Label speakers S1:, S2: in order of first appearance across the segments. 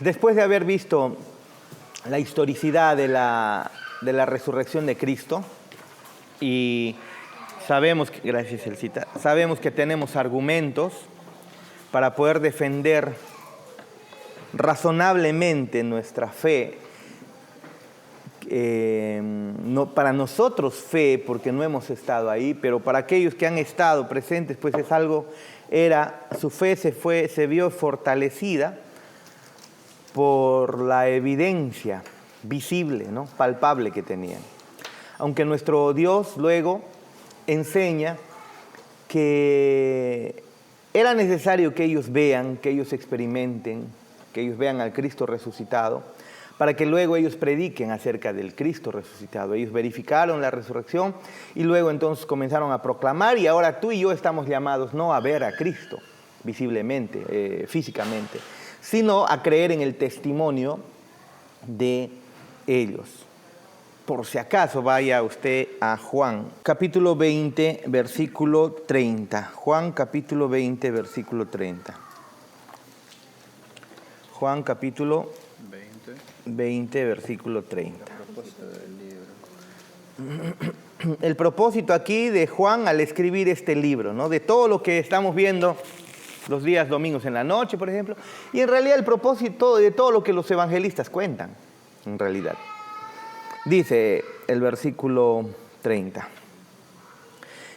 S1: Después de haber visto la historicidad de la resurrección de Cristo, y sabemos que, gracias Elcita, sabemos que tenemos argumentos para poder defender razonablemente nuestra fe, no, para nosotros fe, porque no hemos estado ahí, pero para aquellos que han estado presentes, pues es algo, su fe se vio fortalecida por la evidencia visible, ¿no?, palpable que tenían. Aunque nuestro Dios luego enseña que era necesario que ellos vean, que ellos experimenten, que ellos vean al Cristo resucitado, para que luego ellos prediquen acerca del Cristo resucitado. Ellos verificaron la resurrección y luego entonces comenzaron a proclamar, y ahora tú y yo estamos llamados no a ver a Cristo visiblemente, físicamente, sino a creer en el testimonio de ellos. Por si acaso, vaya usted a Juan, capítulo 20, versículo 30. Juan, capítulo 20, versículo 30. Juan, capítulo 20, versículo 30. El propósito aquí de Juan al escribir este libro, ¿no?, de todo lo que estamos viendo los días domingos en la noche, por ejemplo, y en realidad el propósito de todo lo que los evangelistas cuentan, en realidad. Dice el versículo 30.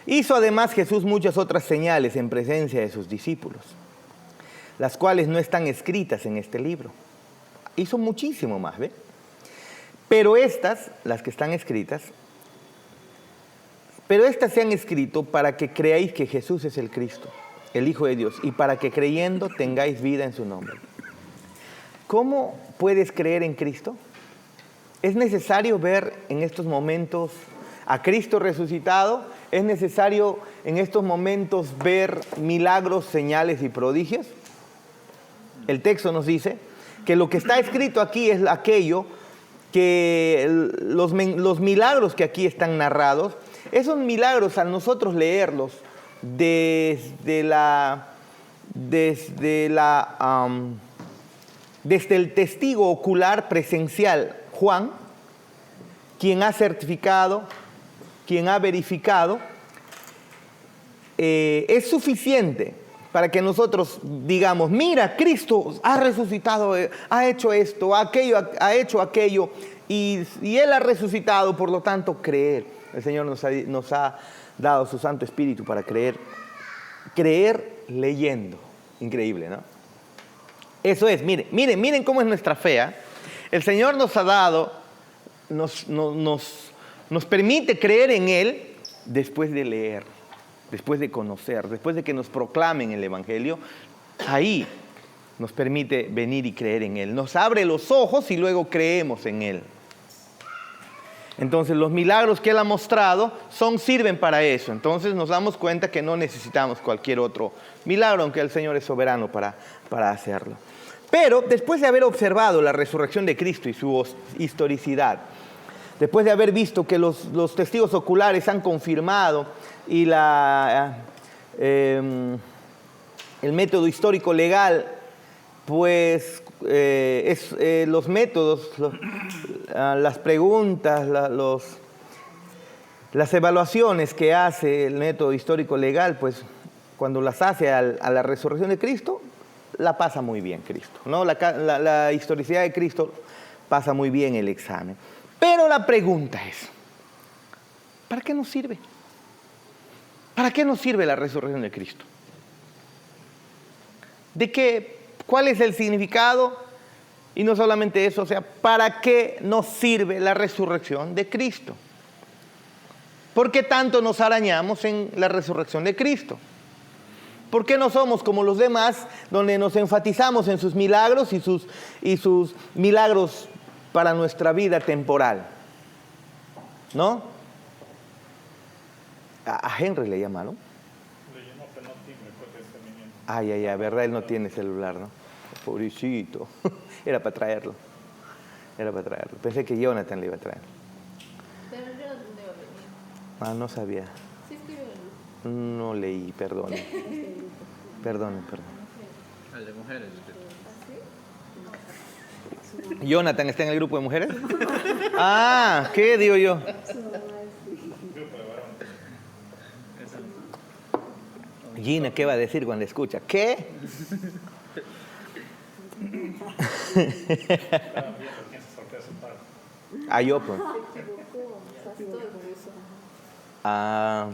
S1: Hizo además Jesús muchas otras señales en presencia de sus discípulos, las cuales no están escritas en este libro. Hizo muchísimo más, ¿ve? Pero estas, las que están escritas, se han escrito para que creáis que Jesús es el Cristo, el Hijo de Dios, y para que creyendo tengáis vida en su nombre. ¿Cómo puedes creer en Cristo? Es necesario ver en estos momentos a Cristo resucitado. Es necesario en estos momentos ver milagros, señales y prodigios. El texto nos dice que lo que está escrito aquí es aquello que los milagros que aquí están narrados, esos milagros al nosotros leerlos desde el testigo ocular presencial Juan, quien ha certificado, quien ha verificado, es suficiente para que nosotros digamos: mira, Cristo ha resucitado, ha hecho esto, ha hecho aquello, y Él ha resucitado, por lo tanto creer. El Señor nos ha dado su Santo Espíritu para creer leyendo. Increíble, ¿no? Eso es, miren cómo es nuestra fe, ¿eh? El Señor nos ha dado, nos permite creer en Él después de leer, después de conocer, después de que nos proclamen el Evangelio. Ahí nos permite venir y creer en Él. Nos abre los ojos y luego creemos en Él. Entonces los milagros que Él ha mostrado sirven para eso. Entonces nos damos cuenta que no necesitamos cualquier otro milagro, aunque el Señor es soberano para hacerlo. Pero después de haber observado la resurrección de Cristo y su historicidad, después de haber visto que los testigos oculares han confirmado y el método histórico legal, pues los métodos, las preguntas, las evaluaciones que hace el método histórico legal, pues cuando las hace a la resurrección de Cristo, la pasa muy bien Cristo, ¿no? La historicidad de Cristo pasa muy bien el examen. Pero la pregunta es: ¿para qué nos sirve? ¿Para qué nos sirve la resurrección de Cristo? ¿Cuál es el significado? Y no solamente eso, o sea, ¿para qué nos sirve la resurrección de Cristo? ¿Por qué tanto nos arañamos en la resurrección de Cristo? ¿Por qué no somos como los demás, donde nos enfatizamos en sus milagros y sus milagros para nuestra vida temporal? ¿No? A Henry le llamaron.
S2: Le llamó fenotipo, fue detenimiento.
S1: Ay, verdad, él no tiene celular, ¿no? Pobrecito. Era para traerlo. Pensé que Jonathan le iba a traer.
S3: Pero yo no debo venir.
S1: Ah, no sabía.
S3: Sí escribe.
S1: No leí, perdone. Perdone.
S2: El de mujeres.
S1: ¿Jonathan está en el grupo de mujeres? Ah, ¿qué digo yo? Gina, ¿qué va a decir cuando escucha? ¿Qué? Ah, yo pues. Ah,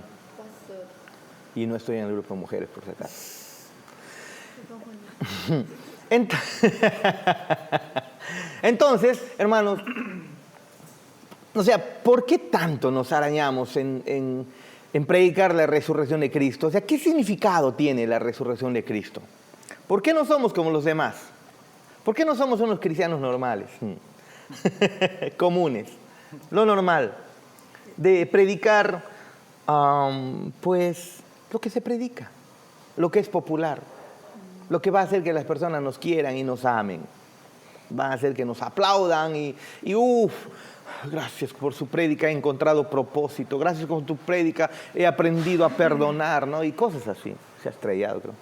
S1: y no estoy en el grupo de mujeres, por si acaso. Entonces, hermanos, o sea, ¿por qué tanto nos arañamos en predicar la resurrección de Cristo? O sea, ¿qué significado tiene la resurrección de Cristo? ¿Por qué no somos como los demás? ¿Por qué no somos unos cristianos normales? Comunes. Lo normal. De predicar, pues, lo que se predica. Lo que es popular. Lo que va a hacer que las personas nos quieran y nos amen. Va a hacer que nos aplaudan y gracias por su prédica he encontrado propósito. Gracias por tu prédica he aprendido a perdonar, ¿no? Y cosas así. Se ha estrellado, creo.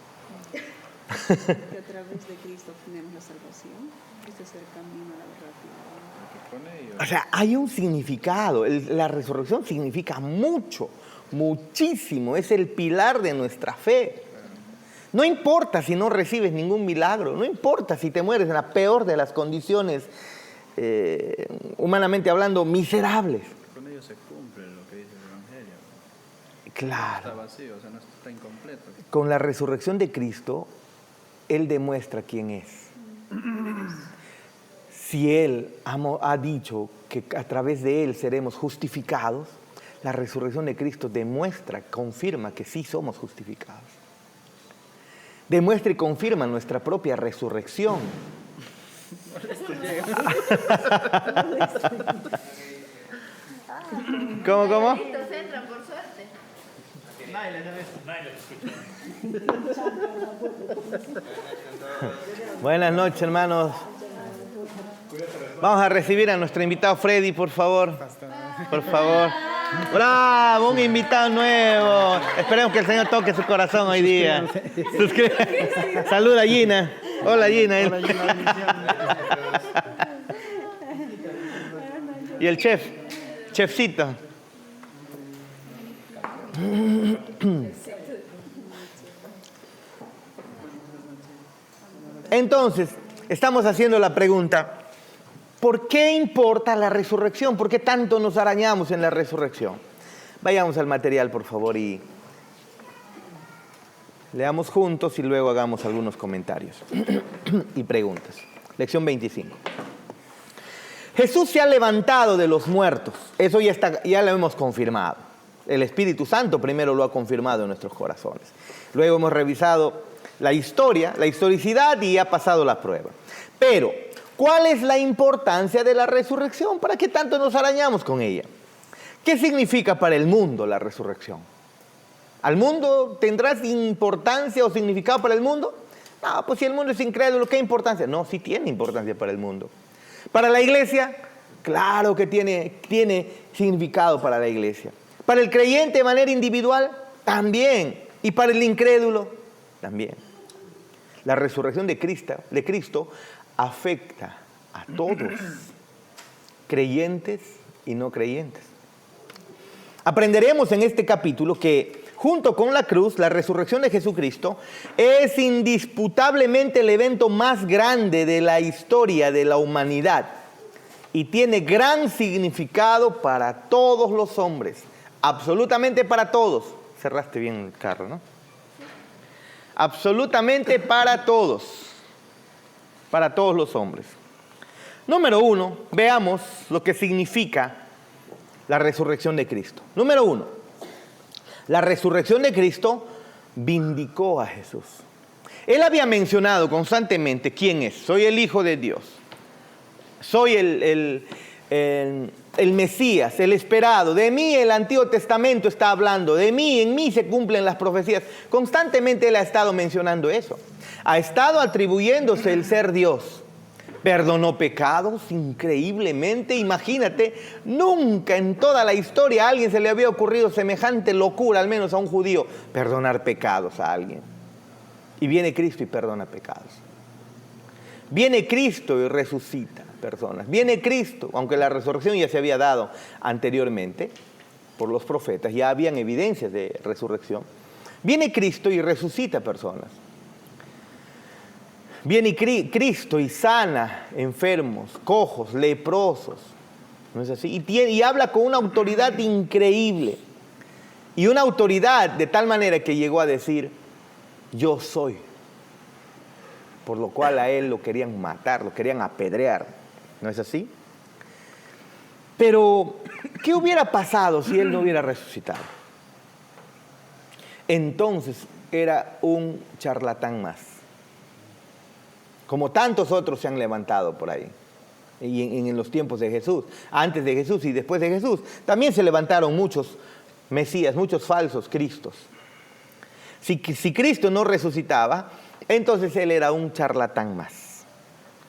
S4: Que a través de Cristo tenemos la salvación. Este es el camino a la verdad.
S1: O sea, hay un significado. La resurrección significa mucho, muchísimo. Es el pilar de nuestra fe. No importa si no recibes ningún milagro, no importa si te mueres en la peor de las condiciones, humanamente hablando, miserables.
S5: Con ello se cumple lo que dice el Evangelio.
S1: Claro.
S5: Está vacío, o sea, no está incompleto.
S1: Con la resurrección de Cristo, Él demuestra quién es. Si Él ha dicho que a través de Él seremos justificados, la resurrección de Cristo demuestra, confirma que sí somos justificados. Demuestra y confirma nuestra propia resurrección. ¿Cómo?
S3: Entran por suerte.
S1: Buenas noches, hermanos. Vamos a recibir a nuestro invitado Freddy, por favor. Por favor. ¡Bravo! Un invitado nuevo. Esperemos que el Señor toque su corazón hoy día. Saluda a Gina. Hola, Gina. Y el chefcito. Entonces, estamos haciendo la pregunta, ¿por qué importa la resurrección? ¿Por qué tanto nos arañamos en la resurrección? Vayamos al material, por favor, y leamos juntos y luego hagamos algunos comentarios y preguntas. Lección 25. Jesús se ha levantado de los muertos. Eso ya lo hemos confirmado. El Espíritu Santo primero lo ha confirmado en nuestros corazones. Luego hemos revisado la historicidad y ha pasado la prueba. Pero, ¿cuál es la importancia de la resurrección? ¿Para qué tanto nos arañamos con ella? ¿Qué significa para el mundo la resurrección? ¿Al mundo tendrá importancia o significado para el mundo? No, pues si el mundo es incrédulo, ¿qué importancia? No, sí tiene importancia para el mundo. ¿Para la iglesia? Claro que tiene significado para la iglesia. ¿Para el creyente de manera individual? También. ¿Y para el incrédulo? También. La resurrección de Cristo afecta a todos, creyentes y no creyentes. Aprenderemos en este capítulo que junto con la cruz, la resurrección de Jesucristo es indisputablemente el evento más grande de la historia de la humanidad y tiene gran significado para todos los hombres, absolutamente para todos. Cerraste bien el carro, ¿no? Absolutamente para todos los hombres. Número 1, veamos lo que significa la resurrección de Cristo. Número 1, la resurrección de Cristo vindicó a Jesús. Él había mencionado constantemente quién es. Soy el Hijo de Dios. Soy el Mesías, el esperado. De mí el Antiguo Testamento está hablando. De mí, en mí se cumplen las profecías. Constantemente Él ha estado mencionando eso. Ha estado atribuyéndose el ser Dios. Perdonó pecados increíblemente. Imagínate, nunca en toda la historia a alguien se le había ocurrido semejante locura, al menos a un judío, perdonar pecados a alguien. Y viene Cristo y perdona pecados. Viene Cristo y resucita personas. Viene Cristo, aunque la resurrección ya se había dado anteriormente por los profetas, ya habían evidencias de resurrección. Viene Cristo y resucita personas. Viene Cristo y sana enfermos, cojos, leprosos. ¿No es así? Y habla con una autoridad increíble. Y una autoridad de tal manera que llegó a decir, yo soy. Por lo cual a él lo querían matar, lo querían apedrear. ¿No es así? Pero, ¿qué hubiera pasado si él no hubiera resucitado? Entonces era un charlatán más. Como tantos otros se han levantado por ahí. Y en los tiempos de Jesús, antes de Jesús y después de Jesús, también se levantaron muchos Mesías, muchos falsos Cristos. Si Cristo no resucitaba, entonces él era un charlatán más.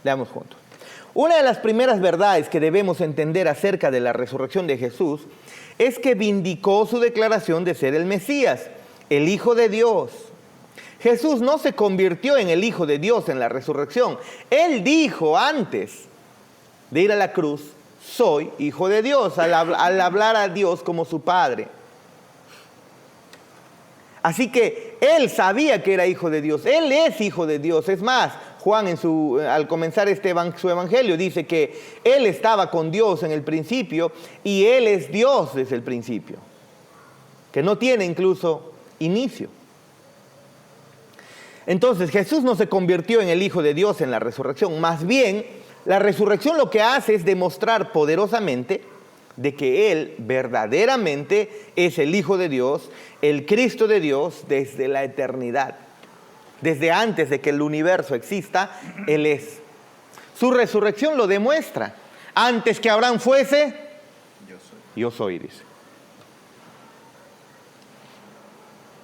S1: Leamos juntos. Una de las primeras verdades que debemos entender acerca de la resurrección de Jesús es que vindicó su declaración de ser el Mesías, el Hijo de Dios. Jesús no se convirtió en el Hijo de Dios en la resurrección. Él dijo antes de ir a la cruz, soy Hijo de Dios, al hablar a Dios como su Padre. Así que él sabía que era Hijo de Dios. Él es Hijo de Dios. Es más, Juan al comenzar su evangelio dice que él estaba con Dios en el principio y él es Dios desde el principio. Que no tiene incluso inicio. Entonces Jesús no se convirtió en el Hijo de Dios en la resurrección. Más bien, la resurrección lo que hace es demostrar poderosamente de que Él verdaderamente es el Hijo de Dios, el Cristo de Dios desde la eternidad. Desde antes de que el universo exista, Él es. Su resurrección lo demuestra. Antes que Abraham fuese, yo soy, dice.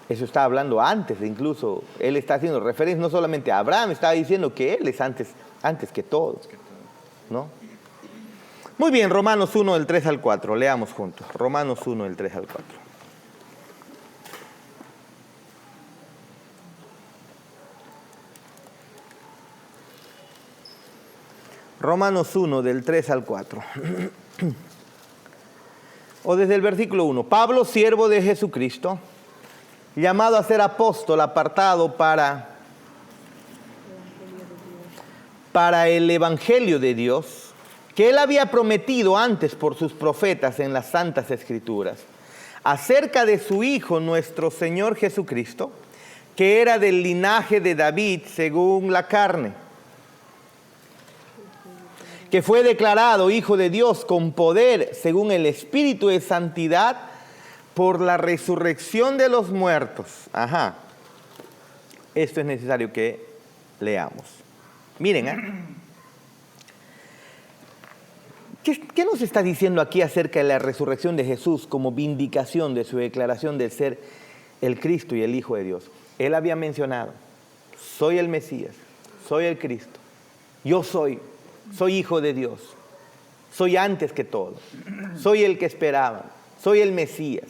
S1: Eso está hablando antes, incluso Él está haciendo referencia no solamente a Abraham, está diciendo que Él es antes que todo, ¿no? Muy bien, Romanos 1, del 3 al 4, leamos juntos. Romanos 1, del 3 al 4. Romanos 1, del 3 al 4. O desde el versículo 1. Pablo, siervo de Jesucristo, llamado a ser apóstol, apartado para el evangelio de Dios, que él había prometido antes por sus profetas en las Santas Escrituras, acerca de su Hijo nuestro Señor Jesucristo, que era del linaje de David según la carne, que fue declarado Hijo de Dios con poder según el Espíritu de Santidad por la resurrección de los muertos. Ajá. Esto es necesario que leamos. Miren, ¿Qué nos está diciendo aquí acerca de la resurrección de Jesús como vindicación de su declaración de ser el Cristo y el Hijo de Dios? Él había mencionado, soy el Mesías, soy el Cristo, yo soy Hijo de Dios, soy antes que todo, soy el que esperaban, soy el Mesías,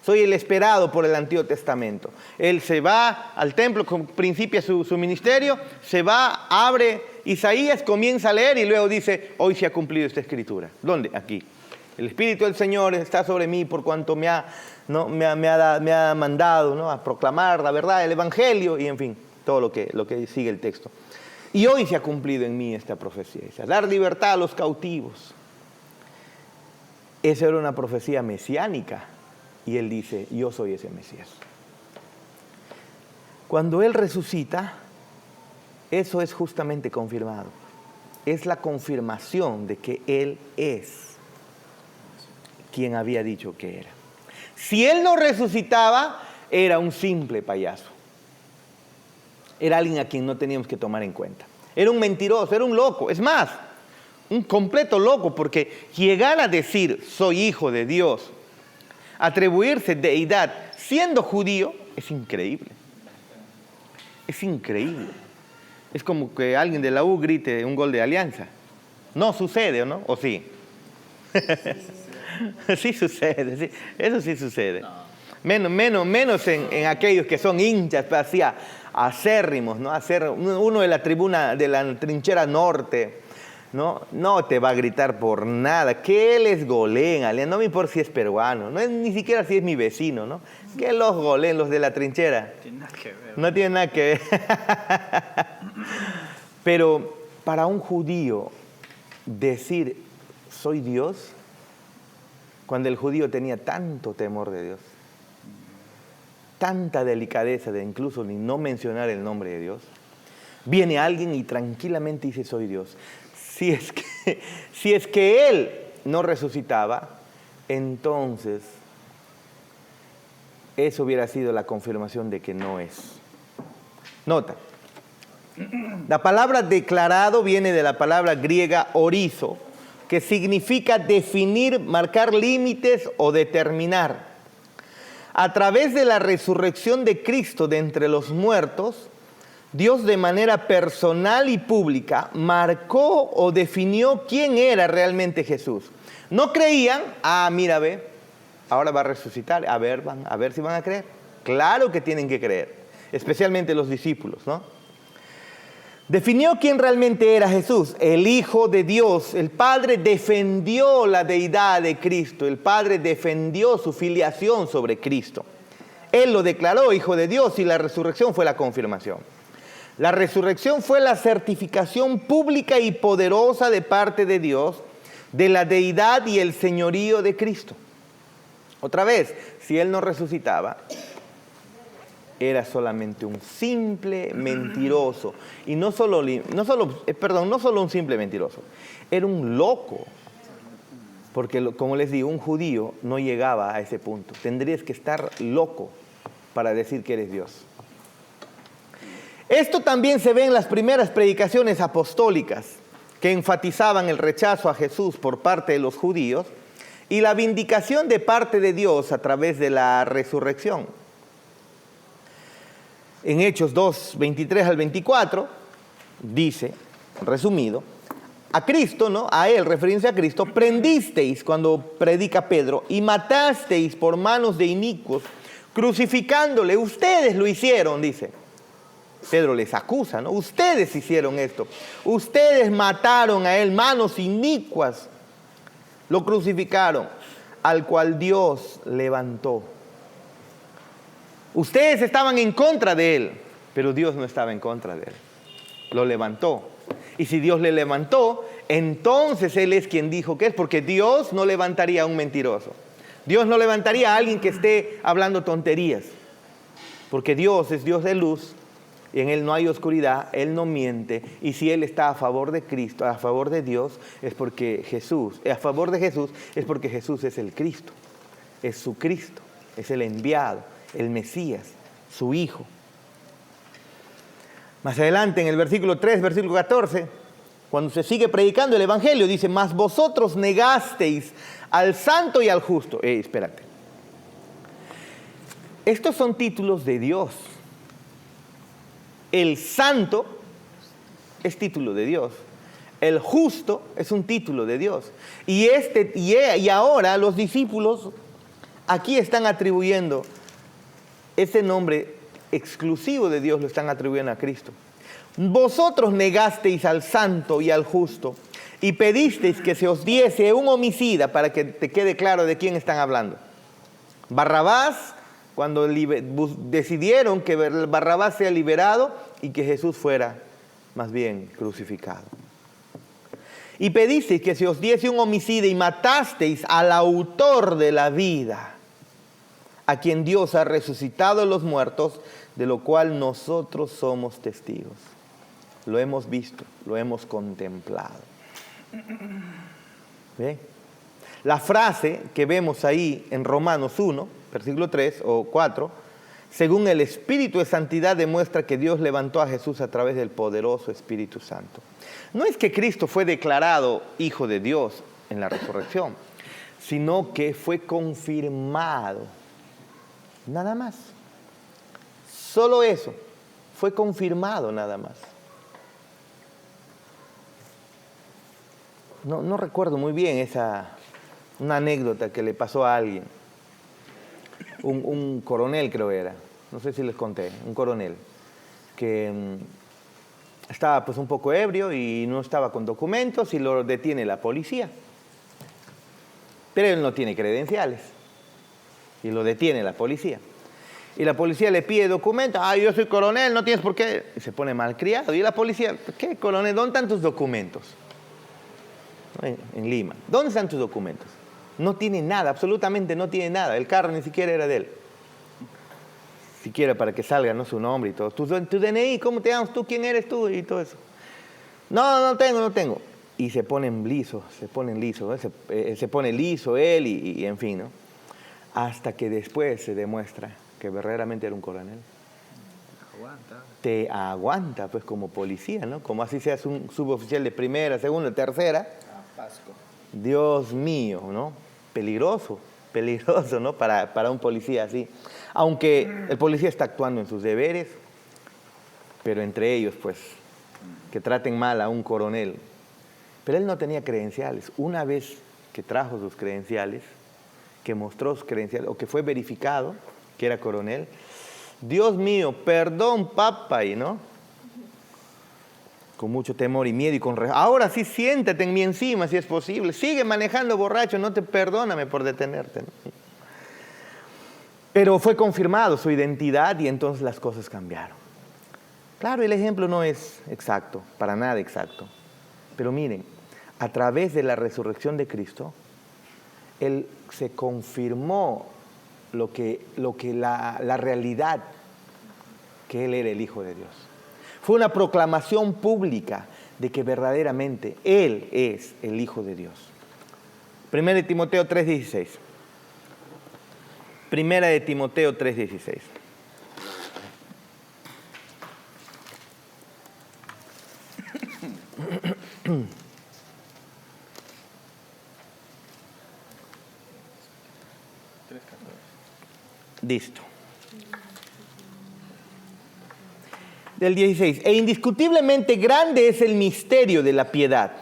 S1: soy el esperado por el Antiguo Testamento. Él se va al templo, principia su ministerio, se va, abre Isaías, comienza a leer y luego dice, hoy se ha cumplido esta escritura. ¿Dónde? Aquí. El Espíritu del Señor está sobre mí por cuanto me ha mandado, ¿no?, a proclamar la verdad, el Evangelio y en fin, todo lo que sigue el texto. Y hoy se ha cumplido en mí esta profecía, a dar libertad a los cautivos. Esa era una profecía mesiánica. Y él dice, yo soy ese Mesías. Cuando él resucita, eso es justamente confirmado. Es la confirmación de que él es quien había dicho que era. Si él no resucitaba, era un simple payaso. Era alguien a quien no teníamos que tomar en cuenta. Era un mentiroso, era un loco. Es más, un completo loco, porque llegar a decir, soy hijo de Dios, atribuirse deidad siendo judío, es increíble. Es increíble. Es como que alguien de la U grite un gol de Alianza. No sucede, ¿o no? ¿O sí? Sí sucede, sí. Eso sí sucede. Menos en aquellos que son hinchas, pero así acérrimos, ¿no? Uno de la tribuna, de la trinchera norte, no te va a gritar por nada, que les goleen, no me importa si es peruano, ni siquiera si es mi vecino, ¿no? Que los goleen los de la trinchera.
S5: Tiene nada que ver.
S1: No tiene nada que ver. Pero para un judío decir soy Dios, cuando el judío tenía tanto temor de Dios, tanta delicadeza de incluso ni no mencionar el nombre de Dios, viene alguien y tranquilamente dice soy Dios. Si es que Él no resucitaba, entonces eso hubiera sido la confirmación de que no es. Nota, la palabra declarado viene de la palabra griega orizo, que significa definir, marcar límites o determinar. A través de la resurrección de Cristo de entre los muertos, Dios de manera personal y pública marcó o definió quién era realmente Jesús. No creían, mira, ve, ahora va a resucitar, a ver si van a creer. Claro que tienen que creer, especialmente los discípulos, ¿no? Definió quién realmente era Jesús, el Hijo de Dios. El Padre defendió la deidad de Cristo, el Padre defendió su filiación sobre Cristo. Él lo declaró Hijo de Dios y la resurrección fue la confirmación. La resurrección fue la certificación pública y poderosa de parte de Dios de la deidad y el señorío de Cristo. Otra vez, si Él no resucitaba, era solamente un simple mentiroso. Y no solo un simple mentiroso, era un loco. Porque, como les digo, un judío no llegaba a ese punto. Tendrías que estar loco para decir que eres Dios. Esto también se ve en las primeras predicaciones apostólicas, que enfatizaban el rechazo a Jesús por parte de los judíos y la vindicación de parte de Dios a través de la resurrección. En Hechos 2, 23 al 24, dice, resumido, a Cristo, ¿no? A Él, refiriéndose a Cristo, prendisteis, cuando predica Pedro, y matasteis por manos de inicuos, crucificándole. Ustedes lo hicieron, dice. Pedro les acusa, ¿no? Ustedes hicieron esto. Ustedes mataron a Él, manos inicuas. Lo crucificaron, al cual Dios levantó. Ustedes estaban en contra de Él, pero Dios no estaba en contra de Él. Lo levantó. Y si Dios le levantó, entonces Él es quien dijo que es, porque Dios no levantaría a un mentiroso. Dios no levantaría a alguien que esté hablando tonterías. Porque Dios es Dios de luz, y en Él no hay oscuridad, Él no miente. Y si Él está a favor de Cristo, a favor de Dios, es porque a favor de Jesús, es porque Jesús es el Cristo. Es su Cristo, es el enviado. El Mesías, su Hijo. Más adelante en el versículo 3, versículo 14, cuando se sigue predicando el Evangelio, dice, mas vosotros negasteis al santo y al justo. Espérate. Estos son títulos de Dios. El santo es título de Dios. El justo es un título de Dios. Y ahora los discípulos aquí están atribuyendo ese nombre exclusivo de Dios, lo están atribuyendo a Cristo. Vosotros negasteis al santo y al justo y pedisteis que se os diese un homicida, para que te quede claro de quién están hablando. Barrabás, cuando decidieron que Barrabás sea liberado y que Jesús fuera más bien crucificado. Y pedisteis que se os diese un homicida y matasteis al autor de la vida, a quien Dios ha resucitado de los muertos, de lo cual nosotros somos testigos. Lo hemos visto, lo hemos contemplado. ¿Ve? La frase que vemos ahí en Romanos 1, versículo 3 o 4, según el Espíritu de Santidad demuestra que Dios levantó a Jesús a través del poderoso Espíritu Santo. No es que Cristo fue declarado Hijo de Dios en la resurrección, sino que fue confirmado. Nada más. Solo eso. Fue confirmado nada más. No recuerdo muy bien una anécdota que le pasó a alguien. un coronel creo era, no sé si les conté, un coronel, que estaba pues un poco ebrio y no estaba con documentos y lo detiene la policía. Pero él no tiene credenciales y lo detiene la policía. Y la policía le pide documentos. Yo soy coronel, no tienes por qué. Y se pone malcriado. Y la policía, ¿qué coronel? ¿Dónde están tus documentos? En Lima. ¿Dónde están tus documentos? No tiene nada, absolutamente no tiene nada. El carro ni siquiera era de él. Siquiera para que salga, ¿no? Su nombre y todo. Tu DNI, ¿cómo te llamas tú? ¿Quién eres tú? Y todo eso. No tengo. Y se ponen lisos, ¿no? Se pone liso él y en fin, ¿no? Hasta que después se demuestra que verdaderamente era un coronel. Te aguanta, pues, como policía, ¿no? Como así seas un suboficial de primera, segunda, tercera. Dios mío, ¿no? Peligroso, ¿no? Para un policía así. Aunque el policía está actuando en sus deberes, pero entre ellos, pues, que traten mal a un coronel. Pero él no tenía credenciales. Una vez que trajo sus credenciales, que mostró sus credenciales, o que fue verificado que era coronel, Dios mío, perdón, papá, ¿no? Con mucho temor y miedo y ahora sí siéntate en mi encima si es posible. Sigue manejando borracho, no te perdóname por detenerte, ¿no? Pero fue confirmado su identidad y entonces las cosas cambiaron. Claro, el ejemplo no es exacto, para nada exacto. Pero miren, a través de la resurrección de Cristo, Él se confirmó la realidad que Él era el Hijo de Dios. Fue una proclamación pública de que verdaderamente Él es el Hijo de Dios. 1 Timoteo 3:16. 1 Timoteo 3:16. Listo. Del 16. E indiscutiblemente grande es el misterio de la piedad.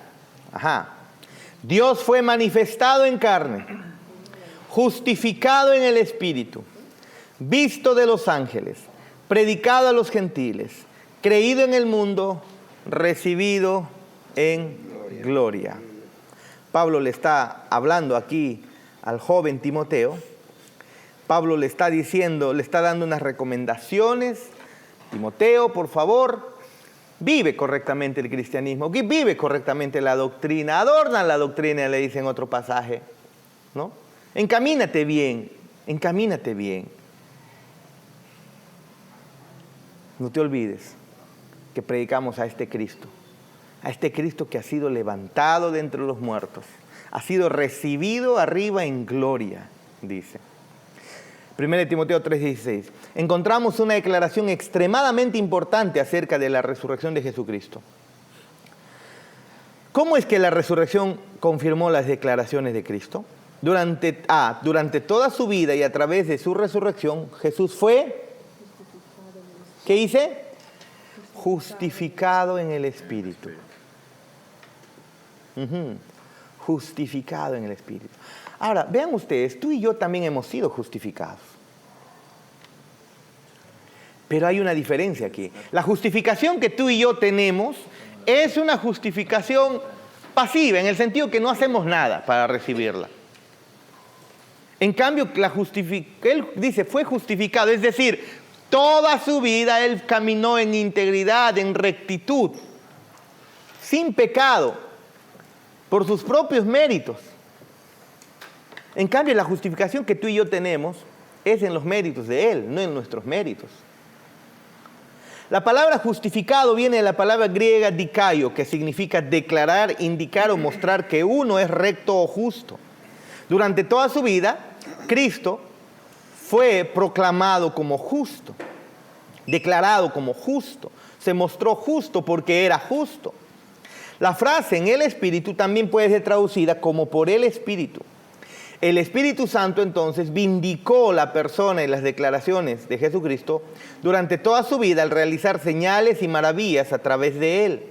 S1: Dios fue manifestado en carne, justificado en el Espíritu, visto de los ángeles, predicado a los gentiles, creído en el mundo, recibido en gloria. Pablo le está hablando aquí al joven Timoteo. Pablo le está diciendo, le está dando unas recomendaciones. Timoteo, por favor, vive correctamente el cristianismo, vive correctamente la doctrina, adorna la doctrina, le dice en otro pasaje, ¿no? Encamínate bien. No te olvides que predicamos a este Cristo que ha sido levantado de entre los muertos, ha sido recibido arriba en gloria, dice. 1 Timoteo 3:16. Encontramos una declaración extremadamente importante acerca de la resurrección de Jesucristo. ¿Cómo es que la resurrección confirmó las declaraciones de Cristo? Durante toda su vida y a través de su resurrección, Jesús fue, ¿qué dice? Justificado en el Espíritu. Justificado en el Espíritu. Ahora, vean ustedes, tú y yo también hemos sido justificados. Pero hay una diferencia aquí. La justificación que tú y yo tenemos es una justificación pasiva, en el sentido que no hacemos nada para recibirla. En cambio, él dice, fue justificado, es decir, toda su vida él caminó en integridad, en rectitud, sin pecado, por sus propios méritos. En cambio, la justificación que tú y yo tenemos es en los méritos de Él, no en nuestros méritos. La palabra justificado viene de la palabra griega dikaio, que significa declarar, indicar o mostrar que uno es recto o justo. Durante toda su vida, Cristo fue proclamado como justo, declarado como justo. Se mostró justo porque era justo. La frase en el Espíritu también puede ser traducida como por el Espíritu. El Espíritu Santo entonces vindicó la persona y las declaraciones de Jesucristo durante toda su vida al realizar señales y maravillas a través de Él.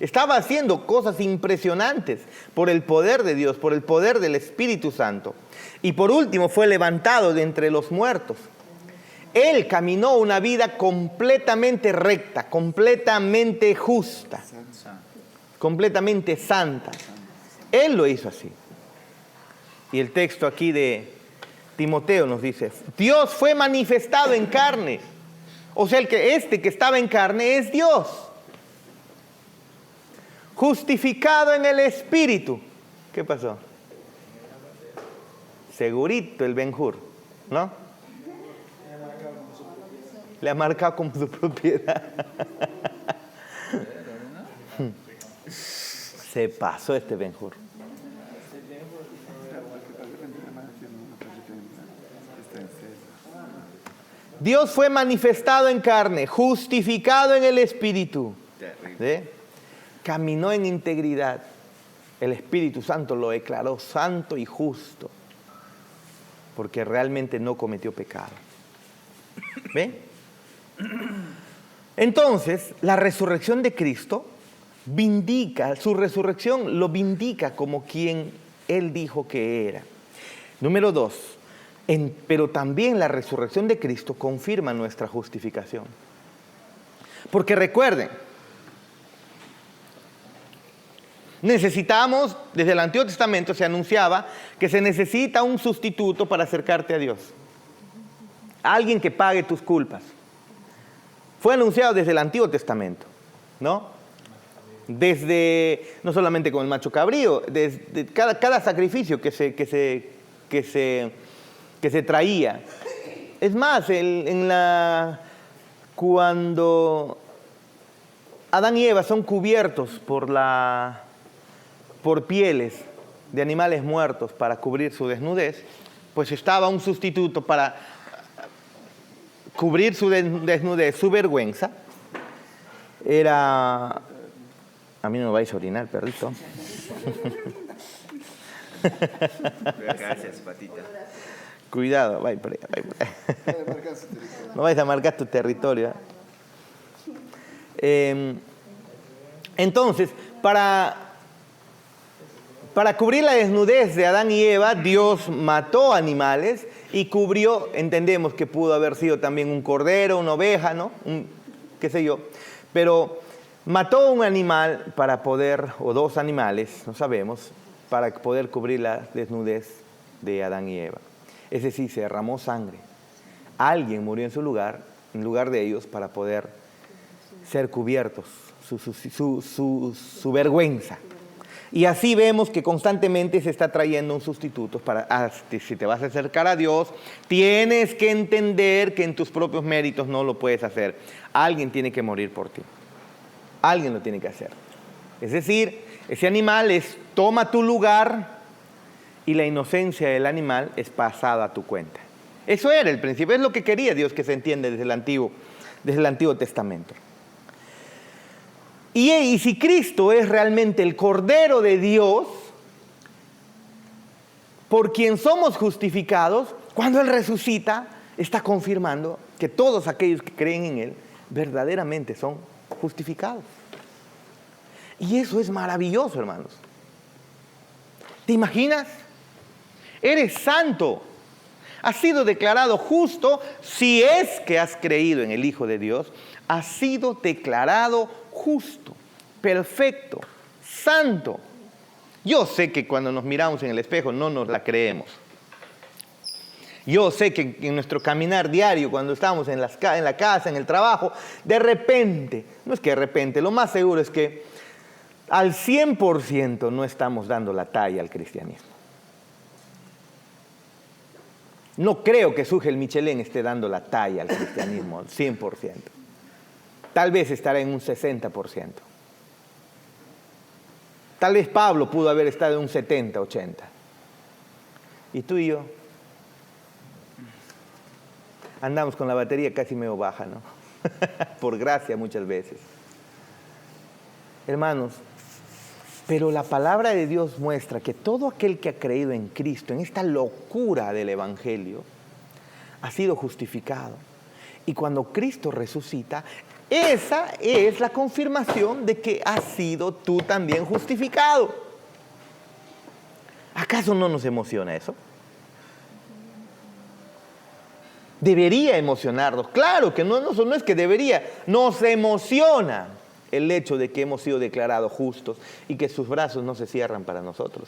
S1: Estaba haciendo cosas impresionantes por el poder de Dios, por el poder del Espíritu Santo. Y por último fue levantado de entre los muertos. Él caminó una vida completamente recta, completamente justa, completamente santa. Él lo hizo así. Y el texto aquí de Timoteo nos dice, Dios fue manifestado en carne. O sea, que estaba en carne es Dios. Justificado en el Espíritu. ¿Qué pasó? Segurito el Ben-Hur, ¿no? Le ha marcado como su propiedad. Se pasó este Ben-Hur. Dios fue manifestado en carne, justificado en el Espíritu. ¿Sí? Caminó en integridad. El Espíritu Santo lo declaró santo y justo, porque realmente no cometió pecado. ¿Ve? Entonces, la resurrección de Cristo su resurrección lo vindica como quien Él dijo que era. Número 2, pero también la resurrección de Cristo confirma nuestra justificación. Porque recuerden, necesitamos, desde el Antiguo Testamento se anunciaba que se necesita un sustituto para acercarte a Dios. Alguien que pague tus culpas. Fue anunciado desde el Antiguo Testamento, ¿no? Desde, no solamente con el macho cabrío, desde cada sacrificio que se traía. Es más, cuando Adán y Eva son cubiertos por pieles de animales muertos para cubrir su desnudez, pues estaba un sustituto para cubrir su desnudez, su vergüenza. Era... A mí no me vais a orinar, perrito.
S5: Gracias, patita.
S1: Cuidado, vaya por ahí. No vais a marcar tu territorio. Entonces, para cubrir la desnudez de Adán y Eva, Dios mató animales y cubrió, entendemos que pudo haber sido también un cordero, una oveja, ¿no? Qué sé yo. Pero mató un animal para poder, o dos animales, no sabemos, para poder cubrir la desnudez de Adán y Eva. Es decir, se derramó sangre. Alguien murió en su lugar, en lugar de ellos, para poder ser cubiertos, su vergüenza. Y así vemos que constantemente se está trayendo un sustituto si te vas a acercar a Dios, tienes que entender que en tus propios méritos no lo puedes hacer. Alguien tiene que morir por ti. Alguien lo tiene que hacer. Es decir, ese animal toma tu lugar y la inocencia del animal es pasada a tu cuenta. Eso era el principio, es lo que quería Dios que se entiende desde el Antiguo Testamento. Y si Cristo es realmente el Cordero de Dios, por quien somos justificados, cuando Él resucita, está confirmando que todos aquellos que creen en Él verdaderamente son justificados. Y eso es maravilloso, hermanos. ¿Te imaginas? Eres santo. Has sido declarado justo si es que has creído en el Hijo de Dios. Has sido declarado justo, perfecto, santo. Yo sé que cuando nos miramos en el espejo no nos la creemos. Yo sé que en nuestro caminar diario, cuando estamos en la casa, en el trabajo, de repente, no es que de repente, lo más seguro es que al 100% no estamos dando la talla al cristianismo. No creo que Sugel Michelén esté dando la talla al cristianismo al 100%. Tal vez estará en un 60%. Tal vez Pablo pudo haber estado en un 70, 80. Y tú y yo andamos con la batería casi medio baja, ¿no? Por gracia muchas veces. Hermanos, pero la palabra de Dios muestra que todo aquel que ha creído en Cristo, en esta locura del Evangelio, ha sido justificado. Y cuando Cristo resucita, esa es la confirmación de que has sido tú también justificado. ¿Acaso no nos emociona eso? Debería emocionarnos. Claro que no es que debería. Nos emociona el hecho de que hemos sido declarados justos y que sus brazos no se cierran para nosotros.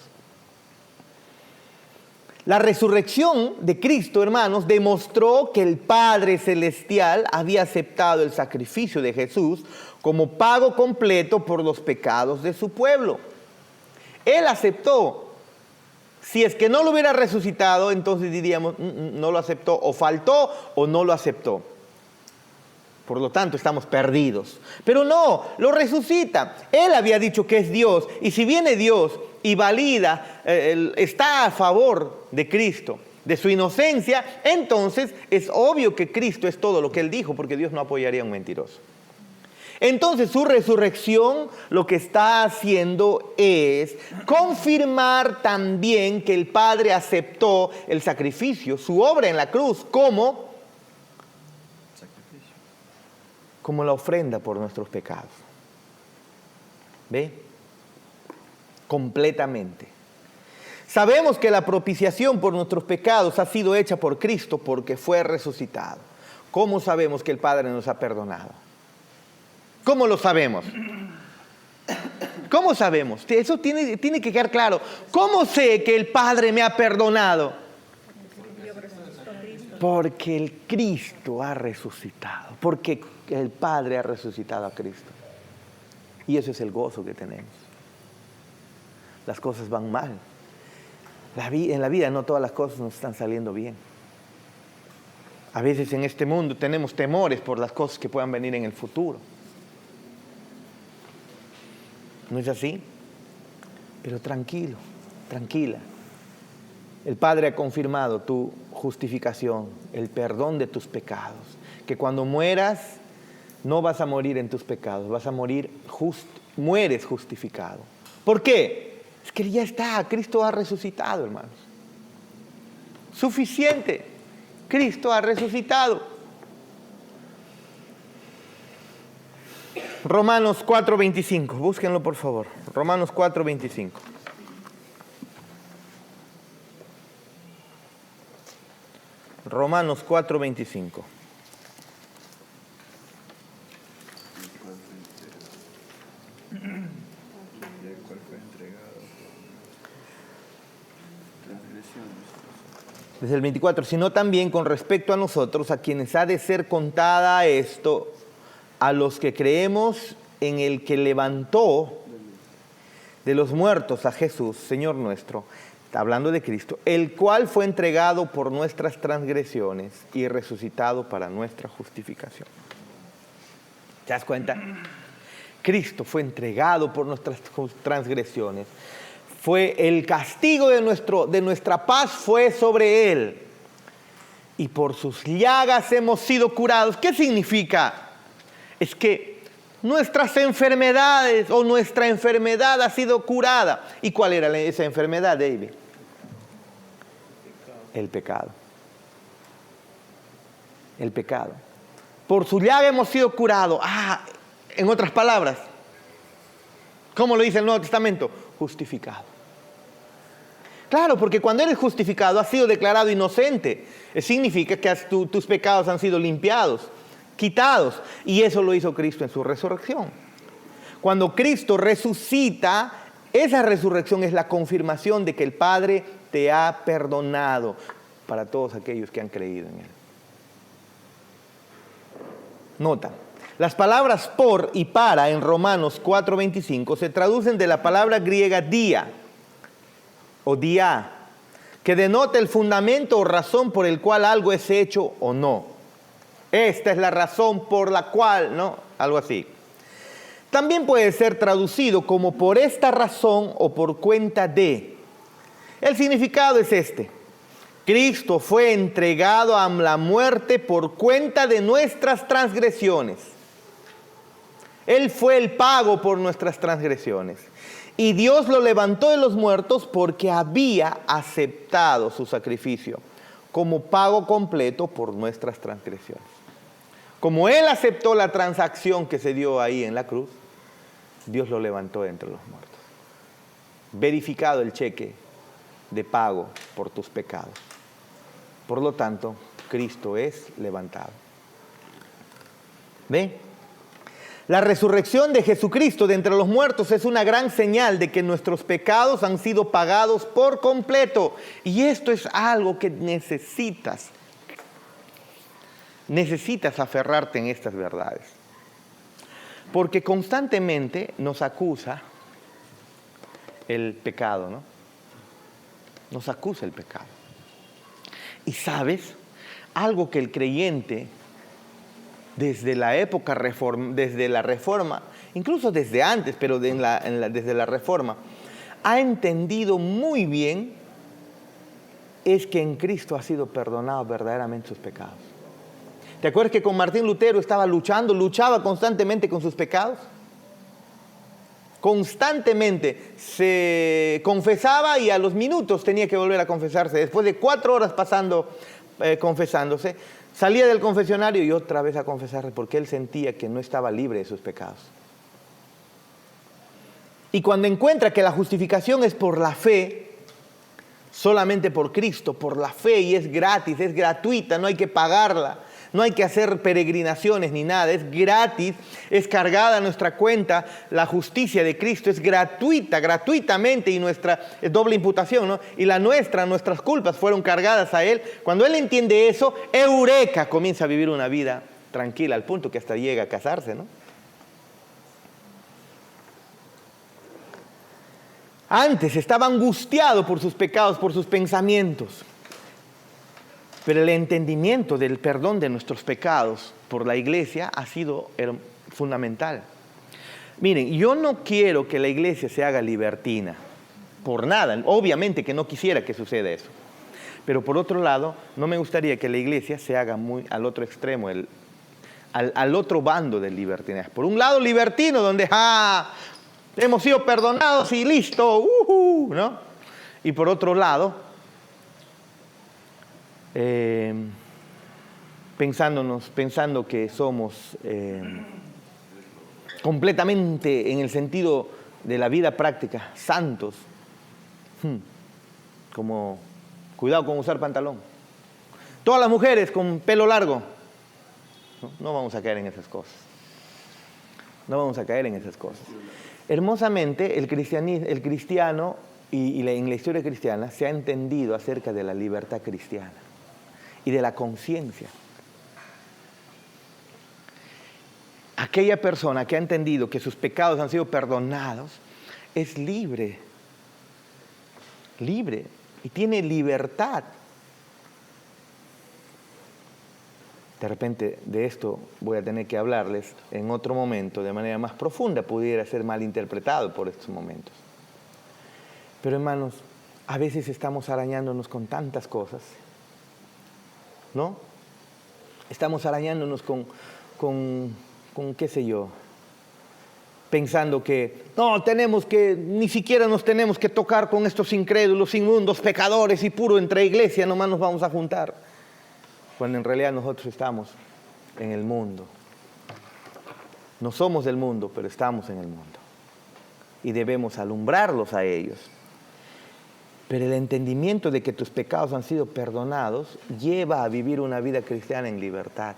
S1: La resurrección de Cristo, hermanos, demostró que el Padre Celestial había aceptado el sacrificio de Jesús como pago completo por los pecados de su pueblo. Él aceptó. Si es que no lo hubiera resucitado, entonces diríamos, no lo aceptó, o faltó, o no lo aceptó. Por lo tanto, estamos perdidos. Pero no, lo resucita. Él había dicho que es Dios, y si viene Dios y valida, está a favor de Cristo, de su inocencia, entonces es obvio que Cristo es todo lo que Él dijo, porque Dios no apoyaría a un mentiroso. Entonces su resurrección lo que está haciendo es confirmar también que el Padre aceptó el sacrificio, su obra en la cruz, como la ofrenda por nuestros pecados. ¿Ve? Completamente. Sabemos que la propiciación por nuestros pecados ha sido hecha por Cristo porque fue resucitado. ¿Cómo sabemos que el Padre nos ha perdonado? ¿Cómo lo sabemos? ¿Cómo sabemos? Eso tiene que quedar claro. ¿Cómo sé que el Padre me ha perdonado? Porque el Cristo ha resucitado. Porque el Padre ha resucitado a Cristo. Y ese es el gozo que tenemos. Las cosas van mal. En la vida no todas las cosas nos están saliendo bien. A veces en este mundo tenemos temores por las cosas que puedan venir en el futuro. ¿No es así? Pero tranquilo, tranquila. El Padre ha confirmado tu justificación, el perdón de tus pecados. Que cuando mueras, no vas a morir en tus pecados, vas a morir, mueres justificado. ¿Por qué? Es que ya está, Cristo ha resucitado, hermanos. Suficiente, Cristo ha resucitado. Romanos 4:25, búsquenlo por favor. Romanos 4:25. Romanos 4:25.
S5: ¿Cuál fue entregado? Transgresiones.
S1: Desde el 24, sino también con respecto a nosotros, a quienes ha de ser contada esto, a los que creemos en el que levantó de los muertos a Jesús, Señor nuestro, hablando de Cristo, el cual fue entregado por nuestras transgresiones y resucitado para nuestra justificación. ¿Te das cuenta? Cristo fue entregado por nuestras transgresiones. Fue el castigo de nuestra paz fue sobre Él. Y por sus llagas hemos sido curados. ¿Qué significa? Es que nuestras enfermedades o nuestra enfermedad ha sido curada. ¿Y cuál era esa enfermedad, David? El pecado. El pecado. Por su llaga hemos sido curados. En otras palabras, ¿cómo lo dice el Nuevo Testamento? Justificado. Claro, porque cuando eres justificado, has sido declarado inocente. Significa que tus pecados han sido limpiados, quitados. Y eso lo hizo Cristo en su resurrección. Cuando Cristo resucita, esa resurrección es la confirmación de que el Padre te ha perdonado para todos aquellos que han creído en Él. Nota, las palabras por y para en Romanos 4:25 se traducen de la palabra griega dia o dia, que denota el fundamento o razón por el cual algo es hecho o no. Esta es la razón por la cual, ¿no? Algo así. También puede ser traducido como por esta razón o por cuenta de. El significado es este. Cristo fue entregado a la muerte por cuenta de nuestras transgresiones. Él fue el pago por nuestras transgresiones. Y Dios lo levantó de los muertos porque había aceptado su sacrificio como pago completo por nuestras transgresiones. como Él aceptó la transacción que se dio ahí en la cruz, Dios lo levantó entre los muertos. Verificado el cheque de pago por tus pecados. Por lo tanto, Cristo es levantado. ¿Ve? La resurrección de Jesucristo de entre los muertos es una gran señal de que nuestros pecados han sido pagados por completo. Y esto es algo que necesitas aferrarte en estas verdades. Porque constantemente nos acusa el pecado, ¿no? Nos acusa el pecado. Y sabes, algo que el creyente desde la época desde la Reforma, incluso desde antes, pero desde la Reforma, ha entendido muy bien, es que en Cristo ha sido perdonado verdaderamente sus pecados. ¿Te acuerdas que con Martín Lutero luchaba constantemente con sus pecados? Constantemente se confesaba y a los minutos tenía que volver a confesarse. Después de 4 horas confesándose, salía del confesionario y otra vez a confesarse porque él sentía que no estaba libre de sus pecados. Y cuando encuentra que la justificación es por la fe, solamente por Cristo, por la fe, y es gratis, es gratuita, no hay que pagarla, no hay que hacer peregrinaciones ni nada, es gratis, es cargada a nuestra cuenta, la justicia de Cristo es gratuita, gratuitamente, y nuestra es doble imputación, ¿no? Y nuestras culpas fueron cargadas a Él. Cuando Él entiende eso, eureka, comienza a vivir una vida tranquila, al punto que hasta llega a casarse, ¿no? Antes estaba angustiado por sus pecados, por sus pensamientos. Pero el entendimiento del perdón de nuestros pecados por la iglesia ha sido fundamental. Miren, yo no quiero que la iglesia se haga libertina, por nada. Obviamente que no quisiera que suceda eso. Pero por otro lado, no me gustaría que la iglesia se haga muy al otro extremo, al otro bando del libertinaje. Por un lado, libertino, donde hemos sido perdonados y listo, ¿no? Y por otro lado, pensando que somos completamente, en el sentido de la vida práctica, santos, como cuidado con usar pantalón. Todas las mujeres con pelo largo. No vamos a caer en esas cosas. No vamos a caer en esas cosas. Hermosamente, el cristiano y en la historia cristiana se ha entendido acerca de la libertad cristiana y de la conciencia. Aquella persona que ha entendido que sus pecados han sido perdonados es libre, y tiene libertad. De repente de esto voy a tener que hablarles en otro momento de manera más profunda, pudiera ser mal interpretado por estos momentos. Pero hermanos, a veces estamos arañándonos con tantas cosas, ¿no? Estamos arañándonos con qué sé yo, pensando que ni siquiera nos tenemos que tocar con estos incrédulos, inmundos, pecadores y puro entre iglesia, nomás nos vamos a juntar. Cuando en realidad nosotros estamos en el mundo. No somos del mundo, pero estamos en el mundo. Y debemos alumbrarlos a ellos. Pero el entendimiento de que tus pecados han sido perdonados lleva a vivir una vida cristiana en libertad.